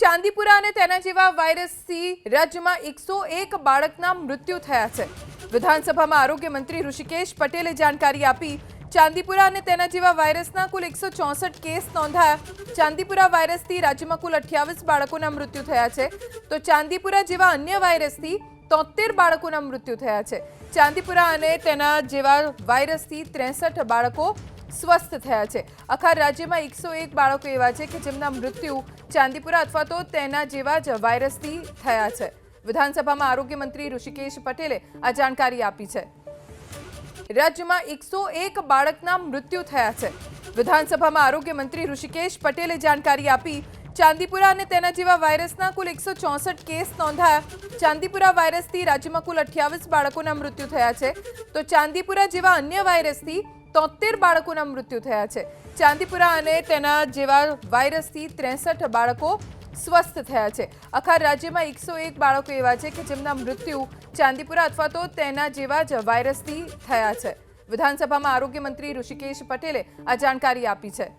ચાંદીપુરા અને તેના જેવા વાયરસથી રાજ્યમાં 101 બાળકના મૃત્યુ થયા છે। વિધાનસભામાં આરોગ્ય મંત્રી ઋષિકેશ પટેલે જાણકારી આપી। ચાંદીપુરા અને તેના જેવા વાયરસના કુલ 164 કેસ નોંધાયા। ચાંદીપુરા વાયરસથી રાજ્યમાં કુલ 28 બાળકોના મૃત્યુ થયા છે, તો ચાંદીપુરા જેવા અન્ય વાયરસથી 73 બાળકોના મૃત્યુ થયા છે। ચાંદીપુરા અને તેના જેવા વાયરસથી 63 બાળકો સ્વસ્થ થયા છે। આખા રાજ્યમાં 101 બાળકો એવા છે કે જેમના મૃત્યુ ચાંદીપુરા અથવા તો તેના જેવા જ વાયરસથી થયા છે। વિધાનસભામાં આરોગ્ય મંત્રી ઋષિકેશ પટેલે આ જાણકારી આપી છે। રાજ્યમાં 101 બાળકના મૃત્યુ થયા છે। વિધાનસભામાં આરોગ્ય મંત્રી ઋષિકેશ પટેલે જાણકારી આપી। ચાંદીપુરા અને તેના જેવા વાયરસના કુલ 164 કેસ નોંધાયા। ચાંદીપુરા વાયરસથી રાજ્યમાં કુલ 28 બાળકોના મૃત્યુ થયા છે, તો ચાંદીપુરા જેવા અન્ય વાયરસથી 73 બાળકોના મૃત્યુ થયા છે। ચાંદીપુરા અને તેના જેવા વાયરસથી 63 બાળકો સ્વસ્થ થયા છે। આખા રાજ્યમાં 101 બાળકો એવા છે કે જેમના મૃત્યુ ચાંદીપુરા અથવા તો તેના જેવા જ વાયરસથી થયા છે। વિધાનસભામાં આરોગ્ય મંત્રી ઋષિકેશ પટેલે આ જાણકારી આપી છે।